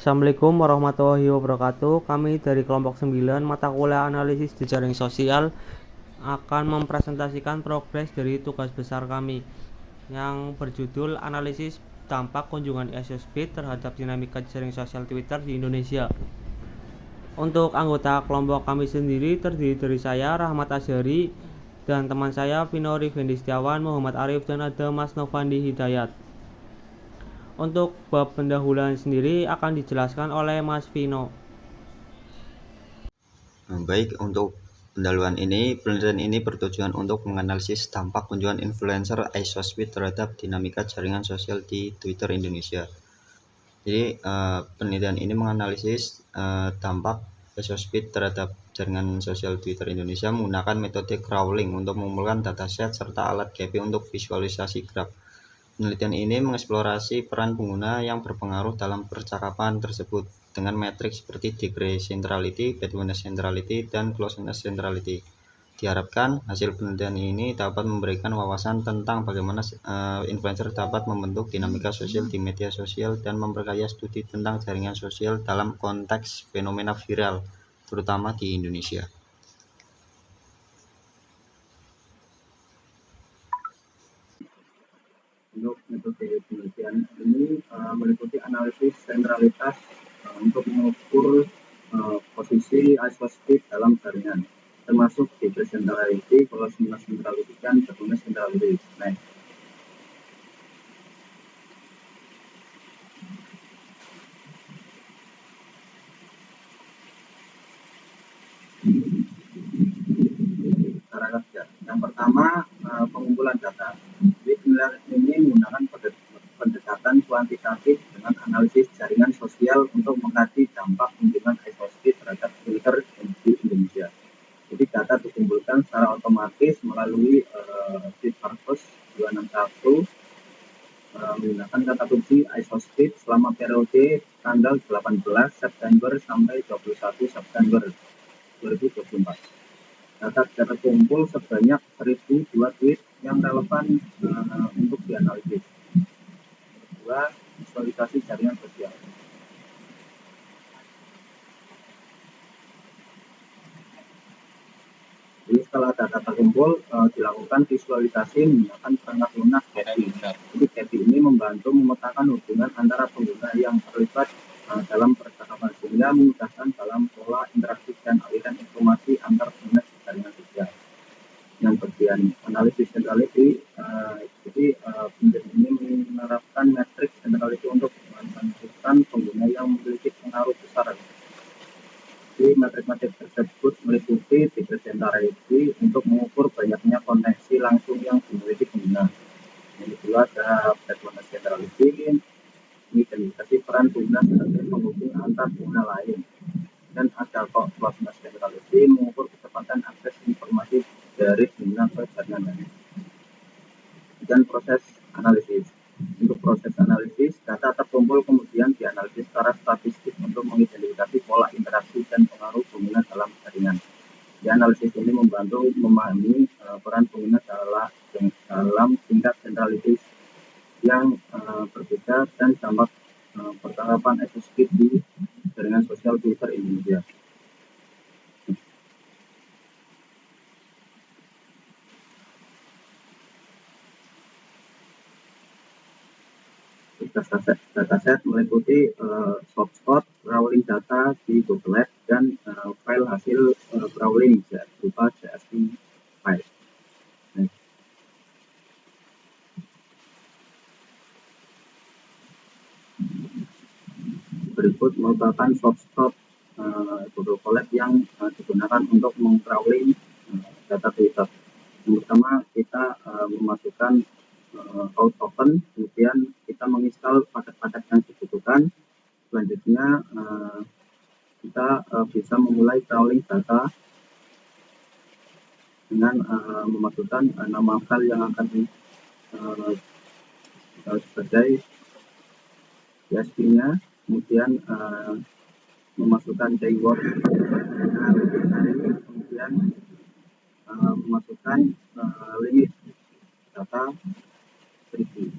Assalamualaikum warahmatullahi wabarakatuh. Kami dari kelompok 9 mata kuliah analisis jejaring sosial akan mempresentasikan progres dari tugas besar kami yang berjudul analisis dampak kunjungan SSB terhadap dinamika jejaring sosial Twitter di Indonesia. Untuk anggota kelompok kami sendiri terdiri dari saya, Rahmat Azhari, dan teman saya, Vino Rifendi Setiawan, Muhammad Arif, dan ada Mas Novandi Hidayat. Untuk bab pendahuluan sendiri akan dijelaskan oleh Mas Vino. Baik, untuk penelitian ini bertujuan untuk menganalisis dampak kunjungan influencer iSosmed terhadap dinamika jaringan sosial di Twitter Indonesia. Jadi penelitian ini menganalisis dampak iSosmed terhadap jaringan sosial Twitter Indonesia menggunakan metode crawling untuk mengumpulkan dataset serta alat GP untuk visualisasi graf. Penelitian ini mengeksplorasi peran pengguna yang berpengaruh dalam percakapan tersebut dengan metrik seperti degree centrality, badness centrality, dan closeness centrality. Diharapkan hasil penelitian ini dapat memberikan wawasan tentang bagaimana influencer dapat membentuk dinamika sosial di media sosial dan memperkaya studi tentang jaringan sosial dalam konteks fenomena viral, terutama di Indonesia. Untuk metode penelitian ini meliputi analisis sentralitas untuk mengukur posisi iSosmed dalam jaringan, termasuk degree centrality, closeness centrality, dan badness centrality. Cara kerja. Yang pertama, pengumpulan data. Jadi penelitian ini menggunakan pendekatan kuantitatif dengan analisis jaringan sosial untuk mengkaji dampak kunjungan iSosmed terhadap Twitter di Indonesia. Jadi data dikumpulkan secara otomatis melalui Bitpurpose 261 menggunakan kata kunci iSosmed selama periode tanggal 18 September sampai 21 September 2024. Data terkumpul sebanyak 1.002 tweet yang relevan untuk dianalisis. Kedua, visualisasi jaringan sosial. Jadi setelah data terkumpul, dilakukan visualisasi menggunakan perangkat lunak Getty. Jadi Getty ini membantu memetakan hubungan antara pengguna yang terlibat dalam percakapan sehingga memudahkan dalam pola interaksi dan aliran informasi antar pengguna jaringan sosial. Yang bagian analisis centrality, jadi penelitian ini menerapkan metrik centrality untuk menentukan pengguna yang memiliki pengaruh besar. Jadi metrik-metrik tersebut meliputi degree centrality untuk mengukur banyaknya koneksi langsung yang dimiliki pengguna. Yang kedua ada badness centrality, identifikasi peran pengguna sebagai penghubung antar pengguna lain. Dan ada closeness centrality mengukur kecepatan akses informasi dari pengguna ke jaringan lain. Dan proses analisis. Untuk proses analisis, data terkumpul kemudian dianalisis secara statistik untuk mengidentifikasi pola interaksi dan pengaruh pengguna dalam jaringan. Di analisis ini membantu memahami peran pengguna dalam tingkat sentralitas yang berbeda dan dampak percakapan iSosmed di jaringan sosial Twitter Indonesia. Dataset meliputi source crawling data di Google Ads dan file hasil crawling berupa CSV file. Berikut merupakan source Google Colab yang digunakan untuk meng-crawling data Twitter. Yang pertama kita memasukkan out token, kemudian kita menginstal paket-paket yang dibutuhkan. Selanjutnya kita bisa memulai crawling data dengan memasukkan nama file yang akan sebagai CSV-nya, kemudian memasukkan keyword, kemudian memasukkan limit data berisi.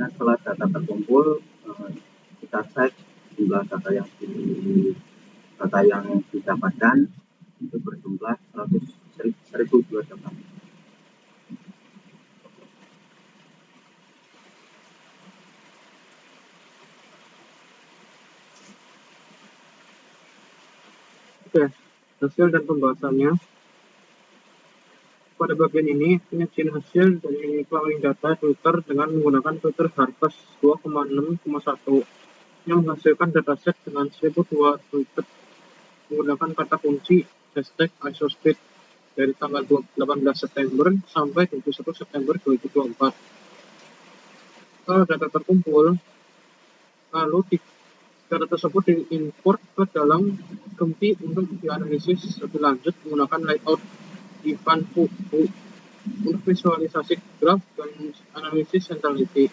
Nah, setelah data terkumpul, kita cek jumlah data yang didapatkan itu berjumlah 1.002 data. Oke, hasil dan pembahasannya. Pada bagian ini, penyajian hasil dari plowing data Twitter dengan menggunakan Twitter Harvest 2,6,1 yang menghasilkan dataset dengan 1002 tweeted menggunakan kata kunci hashtag #isospeed dari tanggal 18 September sampai 21 September 2024. Kalau data terkumpul, lalu data tersebut diimport ke dalam Gempi untuk dianalisis lebih lanjut menggunakan layout Ivan Fuku untuk visualisasi graf dan analisis centrality.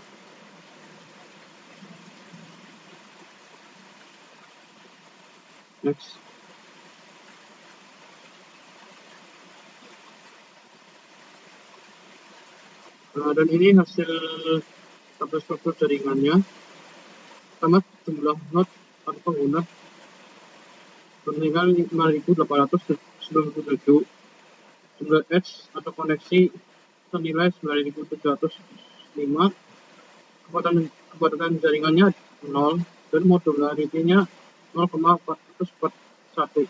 Next. Dan ini hasil tabel struktur jaringannya. Pertama, jumlah node atau pengguna bernilai 5.897. Jumlah edge atau koneksi senilai 9.705. Kepadatan jaringannya 0 dan modularity-nya 0,441.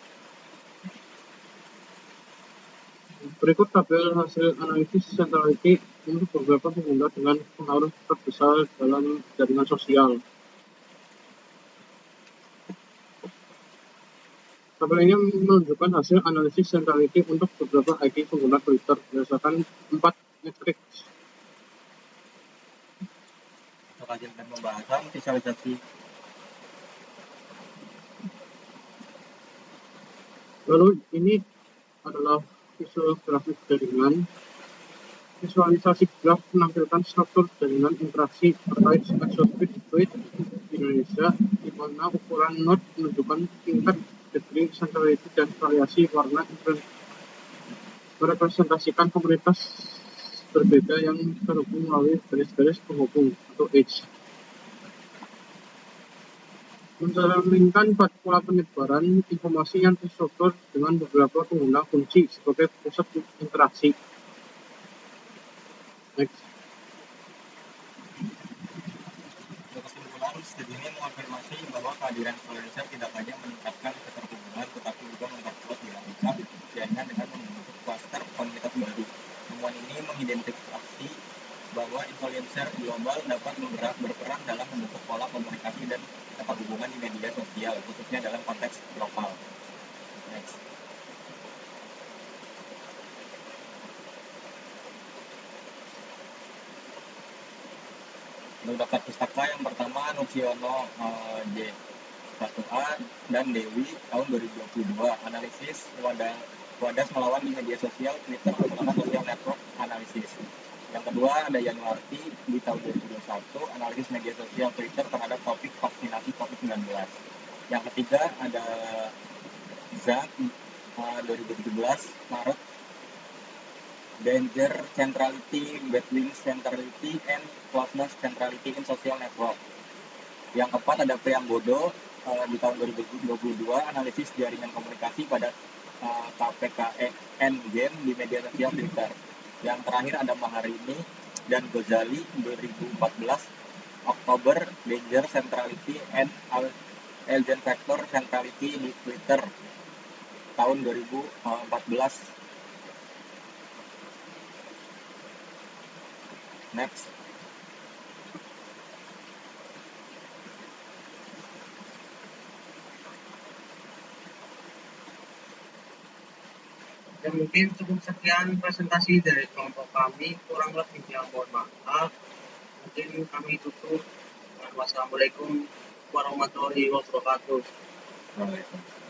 Berikut tabel hasil analisis centrality untuk beberapa pengguna dengan pengaruh terbesar dalam jaringan sosial. Tabel ini menunjukkan hasil analisis centrality untuk beberapa ID pengguna Twitter berdasarkan 4 matriks. Kajian dan pembahasan visualisasi. Lalu ini adalah visual grafik jaringan. Visualisasi graf menampilkan struktur jaringan interaksi terkait isospeed tweet di Indonesia, di mana ukuran node menunjukkan tingkat degree centrality dan variasi warna merepresentasikan komunitas berbeda yang terhubung melalui garis-garis penghubung atau edge. Mencerminkan pola penyebaran informasi yang terstruktur dengan beberapa pengguna kunci sebagai pusat interaksi. Next. Kesimpulan, studi ini mengonfirmasi bahwa kehadiran influencer tidak hanya meningkatkan keterhubungan, tetapi juga memperkuat dinamika jaringan dengan membentuk klaster komunitas baru. Temuan ini mengidentifikasi bahwa influencer global dapat berperan dalam membentuk pola komunikasi dan keterhubungan di media sosial, khususnya dalam konteks lokal. Next. Untuk daftar pustaka yang pertama Nucciono J1A dan Dewi tahun 2022, analisis wadas melawan di media sosial Twitter menggunakan social network analisis. Yang kedua ada Yanuarti di tahun 2021, analisis media sosial Twitter terhadap topik vaksinasi COVID-19. Yang ketiga ada Zak 2017 Maret, Danger Centrality, Between Centrality, and Closeness Centrality in Social Network. Yang keempat ada Priambodo di tahun 2022, analisis jaringan komunikasi pada KPKN game di media sosial Twitter. Yang terakhir ada Maharini dan Gozali 2014, Oktober, Danger Centrality and Agent Factor Centrality di Twitter tahun 2014. Next. Dan mungkin cukup sekian presentasi dari kelompok kami, kurang lebihnya mohon maaf. Mungkin kami tutup. Wassalamualaikum warahmatullahi wabarakatuh. Waalaikumsalam.